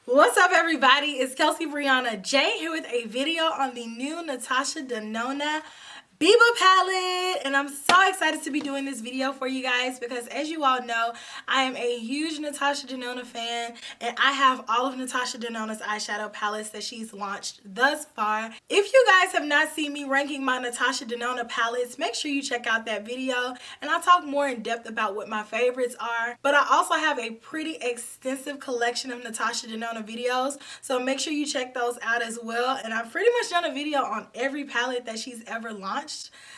What's up, everybody? It's Kelsee Briana J here with a video on the new Natasha Denona Biba palette, and I'm so excited to be doing this video for you guys because, as you all know, I am a huge Natasha Denona fan, and I have all of Natasha Denona's eyeshadow palettes that she's launched thus far. If you guys have not seen me ranking my Natasha Denona palettes, make sure you check out that video, and I'll talk more in depth about what my favorites are. But I also have a pretty extensive collection of Natasha Denona videos, so make sure you check those out as well. And I've pretty much done a video on every palette that she's ever launched.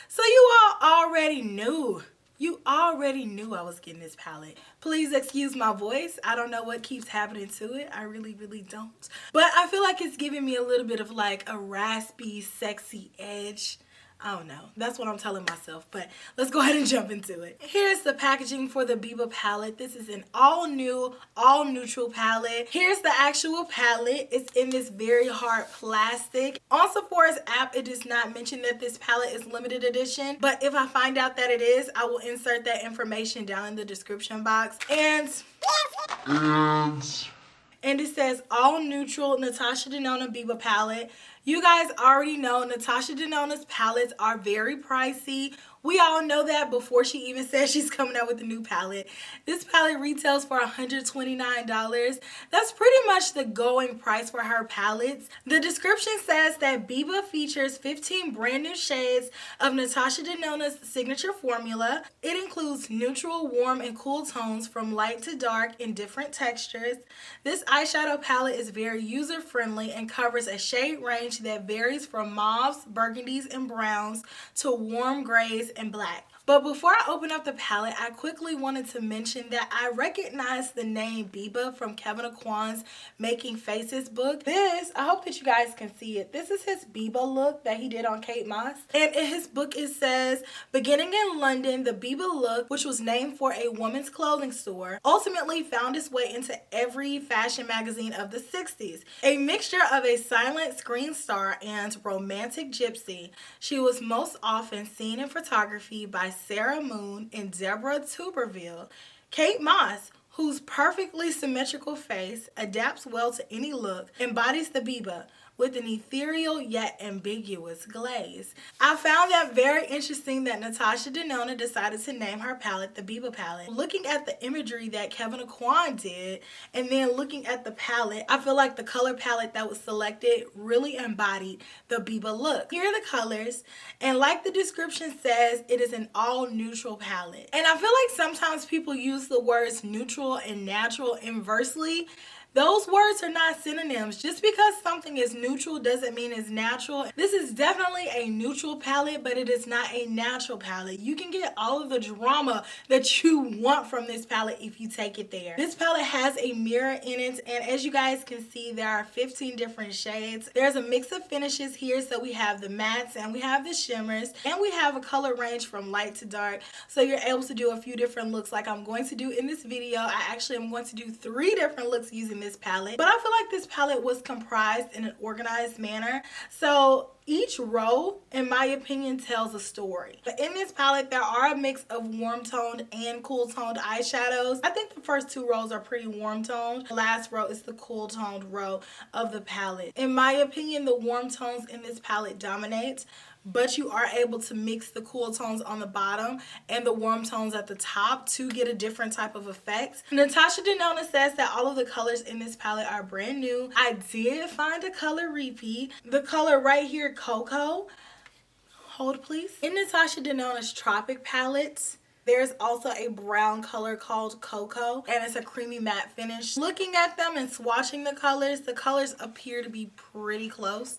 So you all already knew. You already knew I was getting this palette. Please excuse my voice. I don't know what keeps happening to it. I really don't. But I feel like it's giving me a little bit of like a raspy, sexy edge. I don't know. That's what I'm telling myself. But let's go ahead and jump into it. Here's the packaging for the Biba palette. This is an all new, all neutral palette. Here's the actual palette. It's in this very hard plastic. On Sephora's app, it does not mention that this palette is limited edition. But if I find out that it is, I will insert that information down in the description box. And it says all neutral Natasha Denona Biba palette. You guys already know Natasha Denona's palettes are very pricey. We all know that before she even said she's coming out with a new palette. This palette retails for $129. That's pretty much the going price for her palettes. The description says that Biba features 15 brand new shades of Natasha Denona's signature formula. It includes neutral, warm, and cool tones from light to dark in different textures. This eyeshadow palette is very user-friendly and covers a shade range that varies from mauves, burgundies, and browns to warm grays and black. But before I open up the palette, I quickly wanted to mention that I recognize the name Biba from Kevin Aquan's Making Faces book. This, I hope that you guys can see it. This is his Biba look that he did on Kate Moss. And in his book it says, beginning in London, the Biba look, which was named for a woman's clothing store, ultimately found its way into every fashion magazine of the 60s. A mixture of a silent screen star and romantic gypsy, she was most often seen in photography by Sarah Moon and Deborah Tuberville. Kate Moss, whose perfectly symmetrical face adapts well to any look, embodies the Biba with an ethereal yet ambiguous glaze. I found that very interesting that Natasha Denona decided to name her palette the Biba palette. Looking at the imagery that Kevin Aquan did and then looking at the palette, I feel like the color palette that was selected really embodied the Biba look. Here are the colors, and like the description says, it is an all neutral palette. And I feel like sometimes people use the words neutral and natural inversely. Those words are not synonyms. Just because something is neutral doesn't mean it's natural. This is definitely a neutral palette, but it is not a natural palette. You can get all of the drama that you want from this palette if you take it there. This palette has a mirror in it, and as you guys can see, there are 15 different shades. There's a mix of finishes here, so we have the mattes and we have the shimmers, and we have a color range from light to dark, so you're able to do a few different looks like I'm going to do in this video. I actually am going to do 3 different looks using this palette, but I feel like this palette was comprised in an organized manner, so each row, in my opinion, tells a story. But in this palette, there are a mix of warm toned and cool toned eyeshadows. I think the first 2 rows are pretty warm toned. The last row is the cool toned row of the palette. In my opinion, the warm tones in this palette dominate, but you are able to mix the cool tones on the bottom and the warm tones at the top to get a different type of effect. Natasha Denona says that all of the colors in this palette are brand new. I did find a color repeat. The color right here, Cocoa. Hold please. In Natasha Denona's Tropic palettes, there's also a brown color called Cocoa, and it's a creamy matte finish. Looking at them and swatching the colors appear to be pretty close.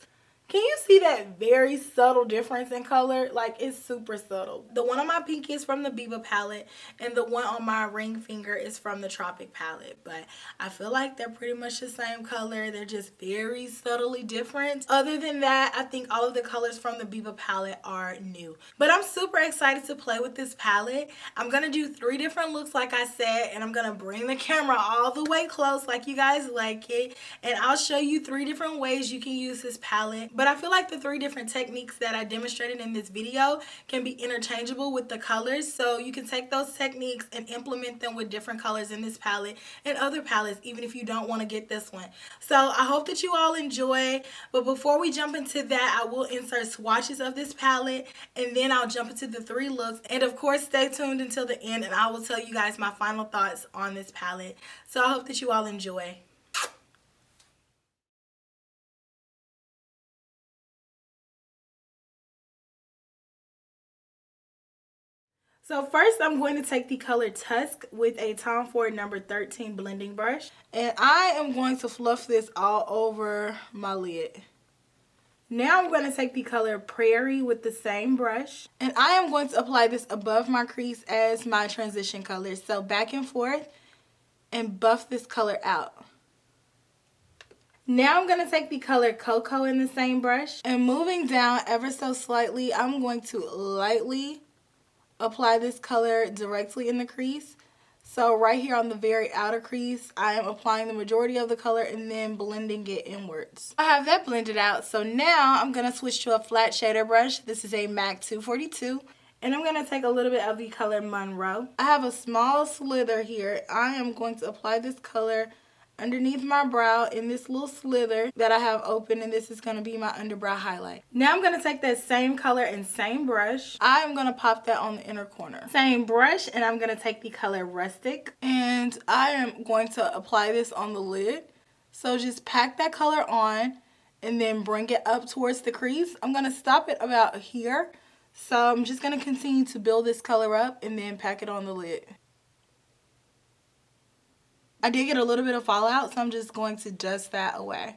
Can you see that very subtle difference in color? Like, it's super subtle. The one on my pinky is from the Biba palette, and the one on my ring finger is from the Tropic palette. But I feel like they're pretty much the same color. They're just very subtly different. Other than that, I think all of the colors from the Biba palette are new. But I'm super excited to play with this palette. I'm going to do 3 different looks like I said, and I'm going to bring the camera all the way close like you guys like it. And I'll show you 3 different ways you can use this palette. But I feel like the 3 different techniques that I demonstrated in this video can be interchangeable with the colors. So you can take those techniques and implement them with different colors in this palette and other palettes, even if you don't want to get this one. So I hope that you all enjoy. But before we jump into that, I will insert swatches of this palette, and then I'll jump into the 3 looks. And of course, stay tuned until the end, and I will tell you guys my final thoughts on this palette. So I hope that you all enjoy. So first, I'm going to take the color Tusk with a Tom Ford number 13 blending brush. And I am going to fluff this all over my lid. Now I'm going to take the color Prairie with the same brush. And I am going to apply this above my crease as my transition color. So back and forth and buff this color out. Now I'm going to take the color Cocoa in the same brush. And moving down ever so slightly, I'm going to lightly apply this color directly in the crease. So right here on the very outer crease, I am applying the majority of the color and then blending it inwards. I have that blended out. So now I'm going to switch to a flat shader brush. This is a MAC 242. And I'm going to take a little bit of the color Monroe. I have a small slither here. I am going to apply this color underneath my brow in this little slither that I have open, and this is going to be my underbrow highlight. Now I'm going to take that same color and same brush. I'm going to pop that on the inner corner. Same brush, and I'm going to take the color Rustic, and I am going to apply this on the lid. So just pack that color on and then bring it up towards the crease. I'm going to stop it about here. So I'm just going to continue to build this color up and then pack it on the lid. I did get a little bit of fallout, so I'm just going to dust that away.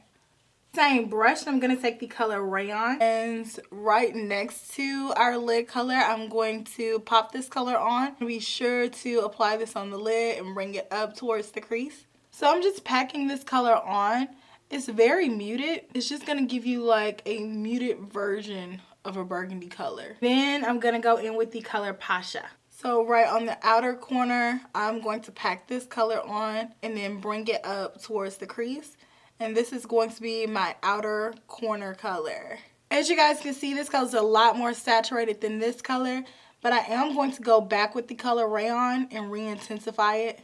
Same brush, I'm going to take the color Rayon, and right next to our lid color, I'm going to pop this color on. Be sure to apply this on the lid and bring it up towards the crease. So I'm just packing this color on. It's very muted. It's just going to give you like a muted version of a burgundy color. Then I'm going to go in with the color Pasha. So right on the outer corner, I'm going to pack this color on and then bring it up towards the crease. And this is going to be my outer corner color. As you guys can see, this color is a lot more saturated than this color, but I am going to go back with the color Rayon and re-intensify it.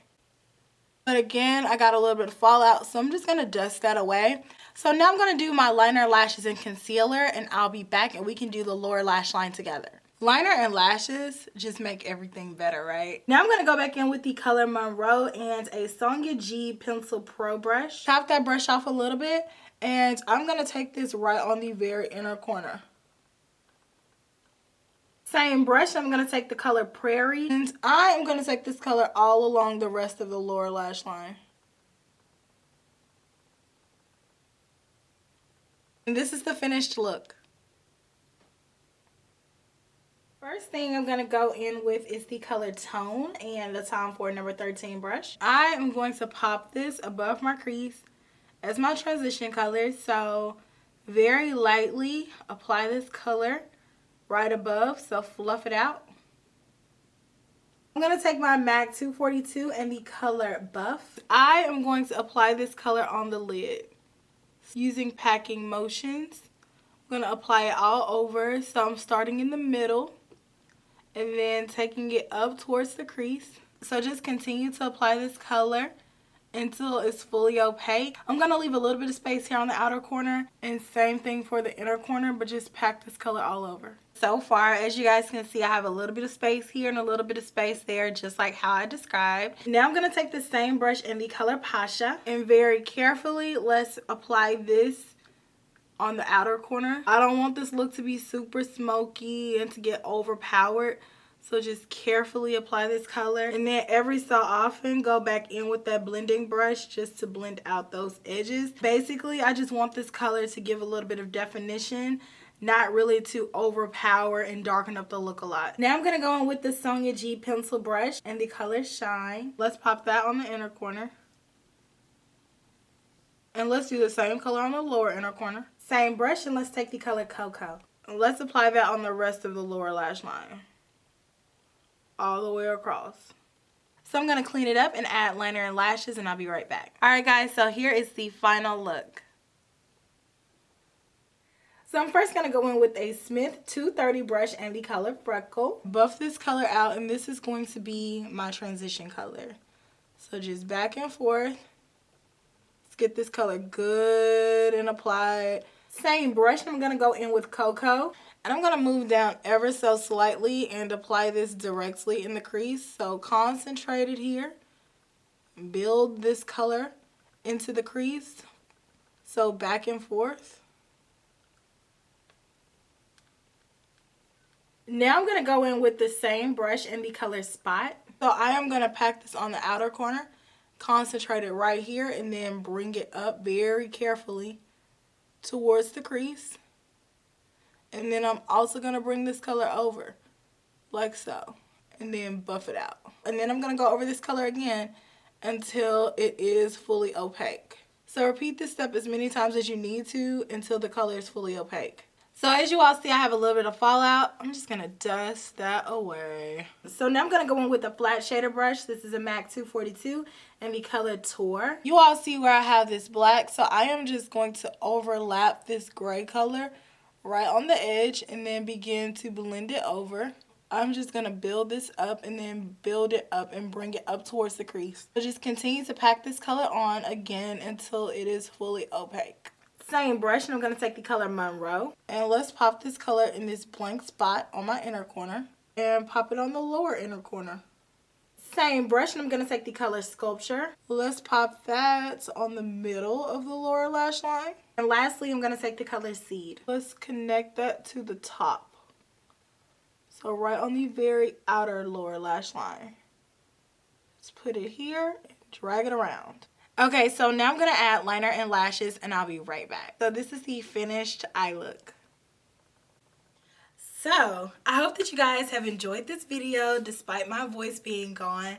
But again, I got a little bit of fallout, so I'm just going to dust that away. So now I'm going to do my liner, lashes, and concealer, and I'll be back and we can do the lower lash line together. Liner and lashes just make everything better, right? Now I'm going to go back in with the color Monroe and a Sonia G Pencil Pro brush. Top that brush off a little bit, and I'm going to take this right on the very inner corner. Same brush, I'm going to take the color Prairie, and I am going to take this color all along the rest of the lower lash line. And this is the finished look. First thing I'm going to go in with is the color Tone and the Tom Ford number 13 brush. I am going to pop this above my crease as my transition color. So very lightly apply this color right above, so fluff it out. I'm going to take my MAC 242 and the color Buff. I am going to apply this color on the lid using packing motions. I'm going to apply it all over, so I'm starting in the middle and then taking it up towards the crease. So just continue to apply this color until it's fully opaque. I'm going to leave a little bit of space here on the outer corner, and same thing for the inner corner, but just pack this color all over. So far, as you guys can see, I have a little bit of space here and a little bit of space there, just like how I described. Now I'm going to take the same brush in the color Pasha, and very carefully, let's apply this on the outer corner. I don't want this look to be super smoky and to get overpowered. So just carefully apply this color, and then every so often go back in with that blending brush just to blend out those edges. Basically, I just want this color to give a little bit of definition, not really to overpower and darken up the look a lot. Now I'm going to go in with the Sonia G pencil brush and the color Shine. Let's pop that on the inner corner. And let's do the same color on the lower inner corner. Same brush, and let's take the color Cocoa. And let's apply that on the rest of the lower lash line, all the way across. So I'm going to clean it up and add liner and lashes, and I'll be right back. Alright guys, so here is the final look. So I'm first going to go in with a Smith 230 brush and the color Freckle. Buff this color out, and this is going to be my transition color. So just back and forth. Let's get this color good and applied. Same brush, I'm going to go in with Cocoa. And I'm going to move down ever so slightly and apply this directly in the crease. So concentrate it here. Build this color into the crease. So back and forth. Now I'm going to go in with the same brush in the color Spot. So I am going to pack this on the outer corner, concentrate it right here, and then bring it up very carefully towards the crease. And then I'm also going to bring this color over, like so, and then buff it out. And then I'm going to go over this color again until it is fully opaque. So repeat this step as many times as you need to until the color is fully opaque. So as you all see, I have a little bit of fallout. I'm just going to dust that away. So now I'm going to go in with a flat shader brush. This is a MAC 242 and the color Tour. You all see where I have this black. So I am just going to overlap this gray color right on the edge and then begin to blend it over. I'm just going to build this up and then build it up and bring it up towards the crease. So just continue to pack this color on again until it is fully opaque. Same brush, and I'm going to take the color Monroe. And let's pop this color in this blank spot on my inner corner. And pop it on the lower inner corner. Same brush, and I'm going to take the color Sculpture. Let's pop that on the middle of the lower lash line. And lastly, I'm going to take the color Seed. Let's connect that to the top. So right on the very outer lower lash line. Let's put it here and drag it around. Okay, so now I'm going to add liner and lashes, and I'll be right back. So this is the finished eye look. So I hope that you guys have enjoyed this video despite my voice being gone.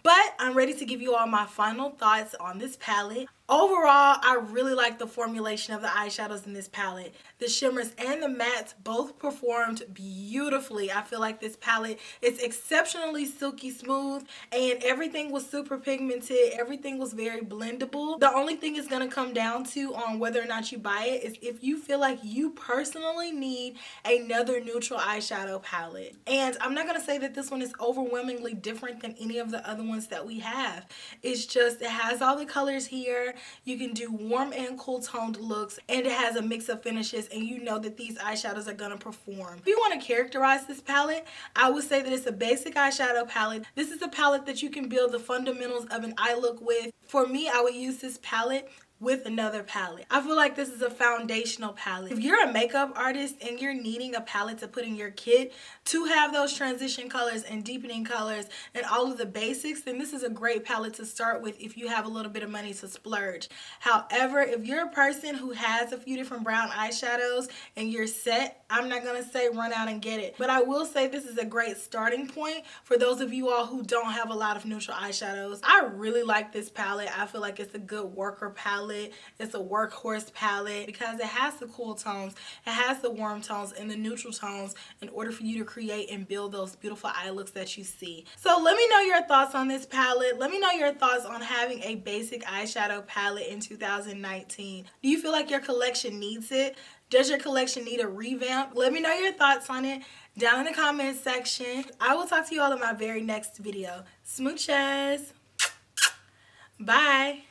But I'm ready to give you all my final thoughts on this palette. Overall, I really like the formulation of the eyeshadows in this palette. The shimmers and the mattes both performed beautifully. I feel like this palette is exceptionally silky smooth and everything was super pigmented. Everything was very blendable. The only thing it's going to come down to on whether or not you buy it is if you feel like you personally need another neutral eyeshadow palette. And I'm not going to say that this one is overwhelmingly different than any of the other ones that we have. It's just it has all the colors here. You can do warm and cool toned looks, and it has a mix of finishes, and you know that these eyeshadows are going to perform. If you want to characterize this palette, I would say that it's a basic eyeshadow palette. This is a palette that you can build the fundamentals of an eye look with. For me, I would use this palette with another palette. I feel like this is a foundational palette. If you're a makeup artist and you're needing a palette to put in your kit to have those transition colors and deepening colors and all of the basics, then this is a great palette to start with if you have a little bit of money to splurge. However, if you're a person who has a few different brown eyeshadows and you're set, I'm not gonna say run out and get it, but I will say this is a great starting point for those of you all who don't have a lot of neutral eyeshadows. I really like this palette. I feel like it's a good worker palette. It's a workhorse palette because it has the cool tones, it has the warm tones and the neutral tones in order for you to create and build those beautiful eye looks that you see. So let me know your thoughts on this palette. Let me know your thoughts on having a basic eyeshadow palette in 2019. Do you feel like your collection needs it? Does your collection need a revamp? Let me know your thoughts on it down in the comments section. I will talk to you all in my very next video. Smooches. Bye.